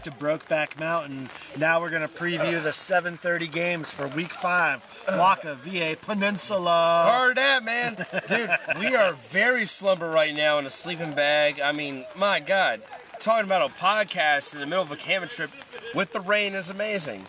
to Brokeback Mountain. Now we're going to preview the 7:30 games for Week 5, WAKA VA Peninsula. Heard that, man. Dude, we are very slumber right now in a sleeping bag. I mean, my God, talking about a podcast in the middle of a camping trip with the rain is amazing.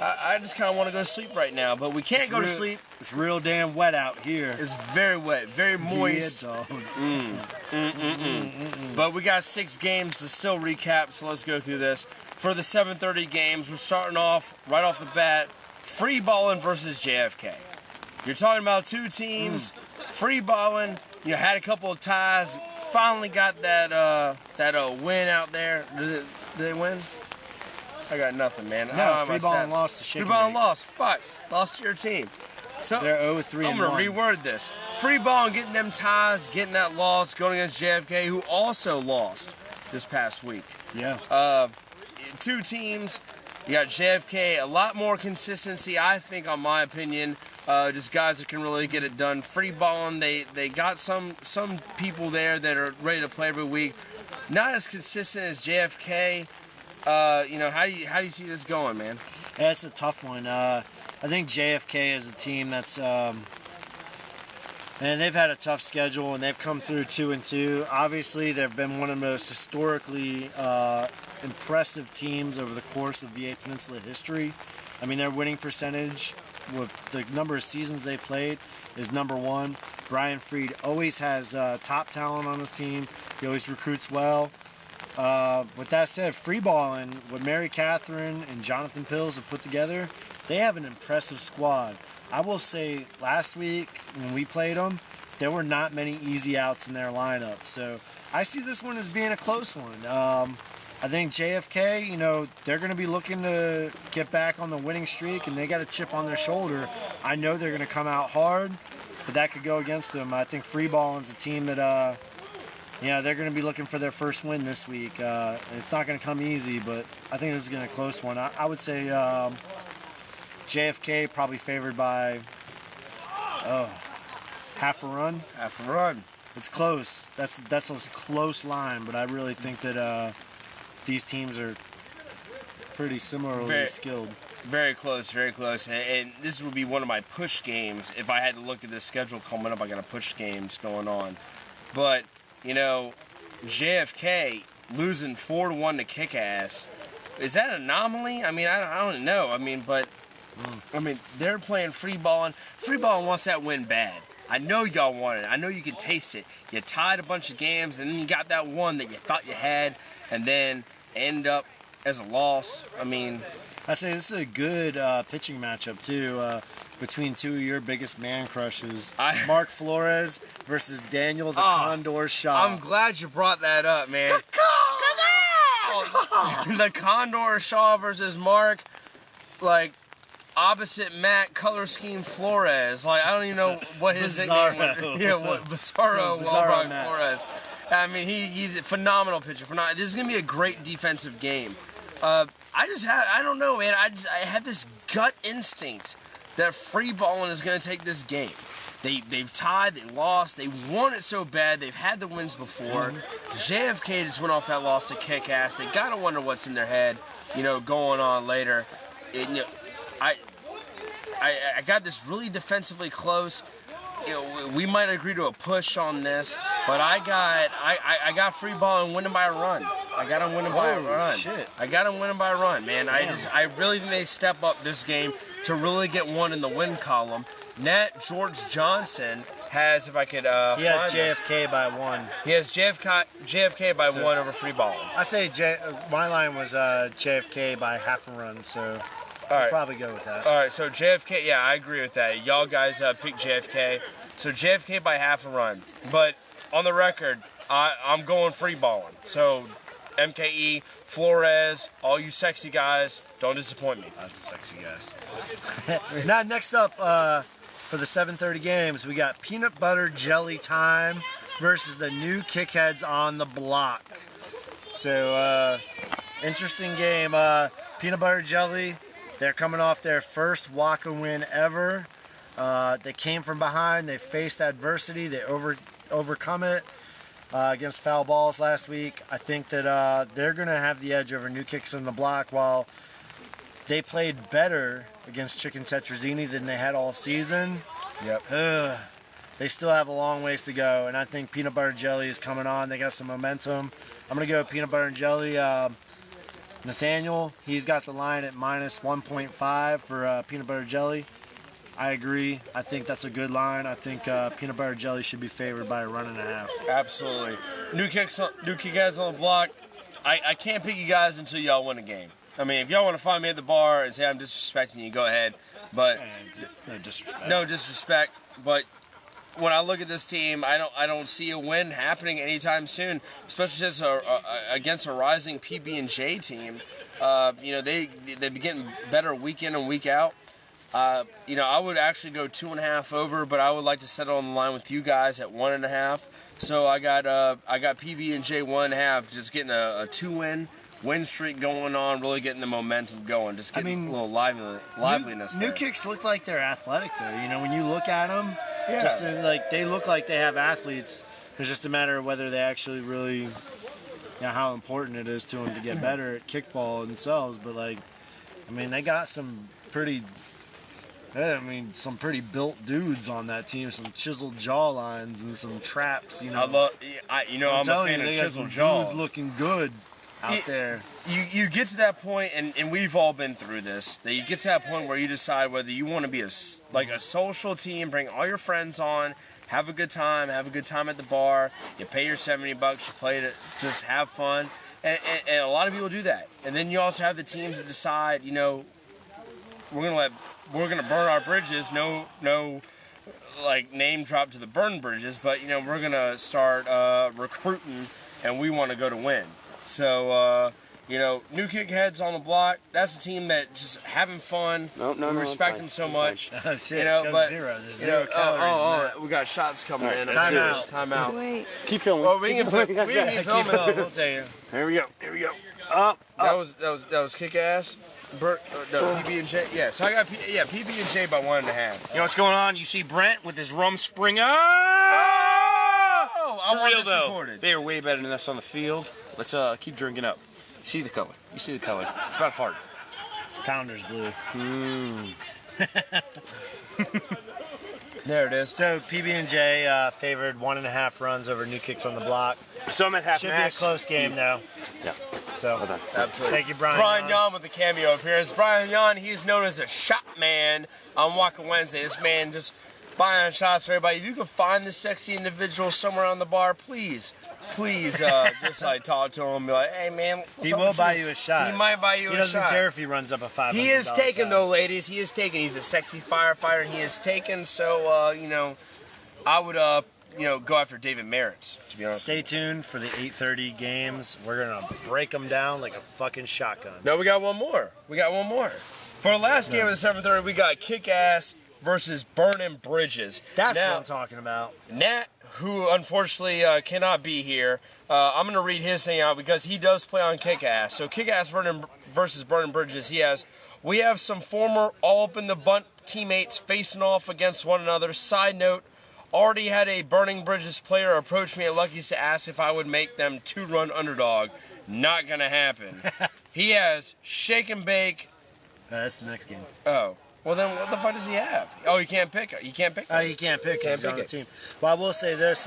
I just kind of want to go to sleep right now, but we can't go to sleep. It's real damn wet out here. It's very wet, very moist. But we got 6 games to still recap, so let's go through this. For the 7:30 games, we're starting off right off the bat. Free Ballin versus JFK. You're talking about 2 teams. Free Ballin, you had a couple of ties. Finally got that win out there. Did they win? I got nothing, man. No, Free Ballin lost to Shaking Free Ballin Bake. lost. Fuck. Lost to your team. So they're 0-3. I'm going to reword this. Free Ballin getting them ties, getting that loss, going against JFK, who also lost this past week. Yeah. 2 teams. You got JFK, a lot more consistency, I think, on my opinion. Just guys that can really get it done. Free Ballin, they got some people there that are ready to play every week. Not as consistent as JFK. How do you see this going, man? Yeah, it's a tough one. I think JFK is a team that's, and they've had a tough schedule, and they've come through 2-2. Obviously, they've been one of the most historically impressive teams over the course of VA Peninsula history. I mean, their winning percentage with the number of seasons they played is #1. Brian Freed always has top talent on his team. He always recruits well. With that said, Free Ballin, what Mary Catherine and Jonathan Pills have put together, they have an impressive squad. I will say, last week when we played them, there were not many easy outs in their lineup. So I see this one as being a close one. I think JFK, they're going to be looking to get back on the winning streak, and they got a chip on their shoulder. I know they're going to come out hard, but that could go against them. I think Free Ballin's a team that... they're going to be looking for their first win this week. It's not going to come easy, but I think this is going to be a close one. I would say JFK probably favored by half a run. Half a run. It's close. That's a close line, but I really think that these teams are pretty similarly skilled. Very close, very close. And this would be one of my push games. If I had to look at the schedule coming up, I got a push games going on. But... JFK losing 4-1 to Kick-Ass. Is that an anomaly? I mean, I don't know. They're playing Free Ballin. Free Ballin wants that win bad. I know y'all want it. I know you can taste it. You tied a bunch of games, and then you got that one that you thought you had, and then end up as a loss. I say this is a good pitching matchup, too, between 2 of your biggest man crushes, Mark Flores versus Daniel the Condor Shaw. I'm glad you brought that up, man. The Condor Shaw versus Mark, opposite Matt color scheme Flores. I don't even know what his nickname was. Bizarro Flores. He's a phenomenal pitcher. This is going to be a great defensive game. I don't know, man. I have this gut instinct that Free Ballin is going to take this game. They've tied, they lost, they won it so bad, they've had the wins before. JFK just went off that loss to Kick-Ass. They got to wonder what's in their head, going on later. I got this really defensively close. We might agree to a push on this, but I got Free Ballin winning by a run. I got him winning by a run. Shit. I got him winning by a run, man. I really think they step up this game to really get one in the win column. Nat George Johnson has, if I could he has JFK by 1. He has JFK by 1 over Free Ballin. I say my line was JFK by half a run, so I'll probably go with that. All right, so JFK, yeah, I agree with that. Y'all guys pick JFK. So JFK by half a run. But on the record, I'm going Free Ballin. So MKE, Flores, all you sexy guys, don't disappoint me. That's the sexy guys. Now, next up for the 7:30 games, we got Peanut Butter Jelly Time versus the new Kickheads on the block. So, interesting game. Peanut Butter Jelly, they're coming off their first WAKA win ever. They came from behind. They faced adversity. They overcome it. against Foul Balls last week. I think that they're going to have the edge over New Kicks on the Block, while they played better against Chicken Tetrazzini than they had all season. Yep. They still have a long ways to go, and I think Peanut Butter Jelly is coming on. They got some momentum. I'm going to go Peanut Butter and Jelly. Nathaniel, he's got the line at minus 1.5 for Peanut Butter Jelly. I agree. I think that's a good line. I think Peanut Butter Jelly should be favored by a 1.5. Absolutely. New kick guys on the block. I can't pick you guys until y'all win a game. I mean, if y'all want to find me at the bar and say I'm disrespecting you, go ahead. But it's no disrespect. No disrespect. But when I look at this team, I don't see a win happening anytime soon, especially since against a rising PB&J team. They've been getting better week in and week out. I would actually go 2.5 over, but I would like to settle on the line with you guys at 1.5. So I got PB&J 1.5, just getting a 2-win streak going on, really getting the momentum going, just getting a little liveliness. New Kicks look like they're athletic, though. You know, when you look at them, they look like they have athletes. It's just a matter of whether they actually really, how important it is to them to get better at kickball themselves. But they got some pretty built dudes on that team, some chiseled jawlines and some traps. I'm a fan of chiseled jaws. Dudes looking good out there. You get to that point, and we've all been through this, that you get to that point where you decide whether you want to be a social team, bring all your friends on, have a good time at the bar, you pay your $70, you play to just have fun, and a lot of people do that. And then you also have the teams that decide, we're gonna burn our bridges. No, name drop to the burn bridges, but we're gonna start recruiting, and we want to go to win. So New Kick heads on the block. That's a team that just having fun. We respect them so much. Oh shit! But zero. There's 0 calories. We got shots coming in. Time out. Time out. Wait. Keep filming. Well, we can film it. We'll tell you. Here we go. That was kick ass. PB&J. Yeah, so I got PB&J by 1.5. You know what's going on? You see Brent with his rum springer. Oh, I want this recorded. They are way better than us on the field. Let's keep drinking up. See the color. You see the color. It's about heart. It's Pounders Blue. There it is. So PB&J favored 1.5 runs over New Kicks on the block. So I'm at half Should match. be a close game though. Yeah. So Well done. Absolutely. Thank you, Brian. Brian Yon with a cameo appearance. Brian Yon, he's known as a shot man on WAKA Wednesday. This man just buying shots for everybody. If you can find this sexy individual somewhere on the bar, please, just talk to him and be like, hey man, he will buy you a shot. He might buy you a shot. He doesn't care if he runs up a $500. He is taken though, ladies. He is taken. He's a sexy firefighter. He is taken. So I would go after David Merritt's, to be honest. Stay tuned for the 8:30 games. We're gonna break them down like a fucking shotgun. No, we got one more. For the last game of the 7:30, we got Kick Ass versus Burning Bridges. That's what I'm talking about. Nat, who unfortunately cannot be here, I'm going to read his thing out because he does play on Kick-Ass. So Kick-Ass versus Burning Bridges, we have some former all-up-in-the-bunt teammates facing off against one another. Side note, already had a Burning Bridges player approach me at Lucky's to ask if I would make them 2-run underdog. Not going to happen. He has Shake and Bake. That's the next game. Oh. Well, then what the fuck does he have? Oh, he can't pick. He can't pick. He can't pick. He's on the team. Well, I will say this.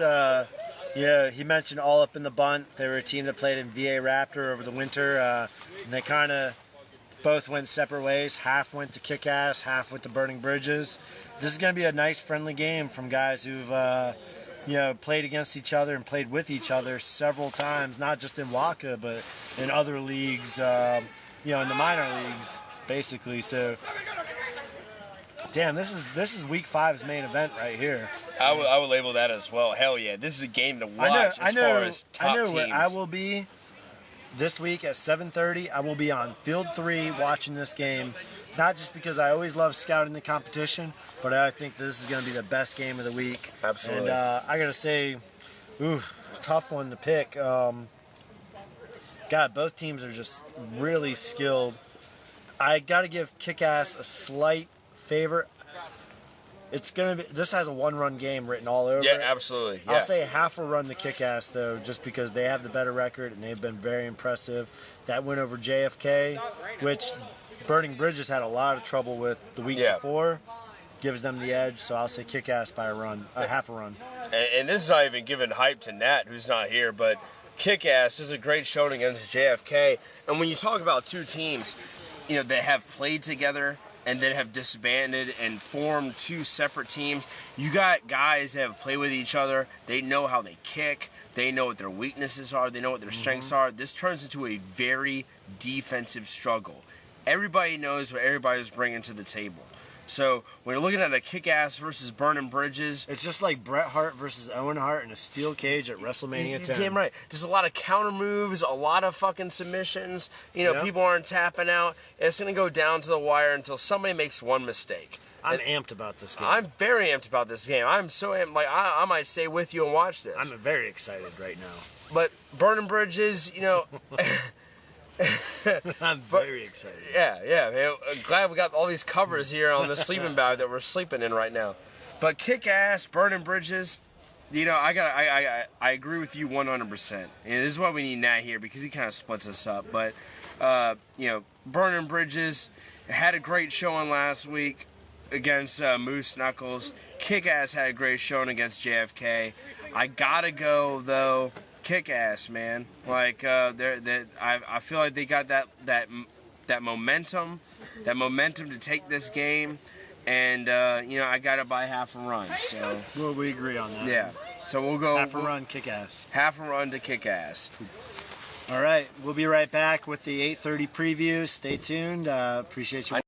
He mentioned all up in the bunt. They were a team that played in VA Raptor over the winter. And they kind of both went separate ways. Half went to Kick-Ass, half went to Burning Bridges. This is going to be a nice, friendly game from guys who've played against each other and played with each other several times, not just in WAKA, but in other leagues, in the minor leagues, basically. So. Damn, this is week 5's main event right here. I would label that as well. Hell yeah, this is a game to watch as far as top teams. What I will be this week at 7:30. I will be on Field 3 watching this game. Not just because I always love scouting the competition, but I think this is going to be the best game of the week. Absolutely. And I got to say, tough one to pick. God, both teams are just really skilled. I got to give Kick-Ass a slight favor. It's gonna be. This has a 1-run game written all over Yeah, it. absolutely. Yeah. I'll say half a run to Kick-Ass though, just because they have the better record and they've been very impressive. That win over JFK, which Burning Bridges had a lot of trouble with the week before, gives them the edge. So I'll say Kick-Ass by half a run. And this is not even giving hype to Nat, who's not here, but Kick-Ass is a great showing against JFK. And when you talk about two teams, you know, that have played together and then have disbanded and formed two separate teams, you got guys that have played with each other. They know how they kick. They know what their weaknesses are. They know what their strengths are. This turns into a very defensive struggle. Everybody knows what everybody's bringing to the table. So when you're looking at a Kick-Ass versus Burning Bridges, it's just like Bret Hart versus Owen Hart in a steel cage at WrestleMania 10. You're damn right. There's a lot of counter moves, a lot of fucking submissions. You know, people aren't tapping out. It's gonna go down to the wire until somebody makes one mistake. I'm amped about this game. I'm very amped about this game. I'm so amped. Like I might stay with you and watch this. I'm very excited right now. But Burning Bridges, you know. I'm very excited. Yeah, man. I'm glad we got all these covers here on the sleeping bag that we're sleeping in right now. But Kick-Ass, Burning Bridges, you know, I agree with you 100%. And this is why we need Nat here, because he kind of splits us up. But you know, Burning Bridges had a great showing last week against Moose Knuckles. Kick-Ass had a great showing against JFK. I gotta go though. Kick-Ass, man. Like I feel like they got that momentum, to take this game, and you know, I got it by half a run. So well, we agree on that. Yeah. So we'll go half a run, Kick-Ass. Half a run to Kick-Ass. All right, we'll be right back with the 8:30 preview. Stay tuned. Appreciate you.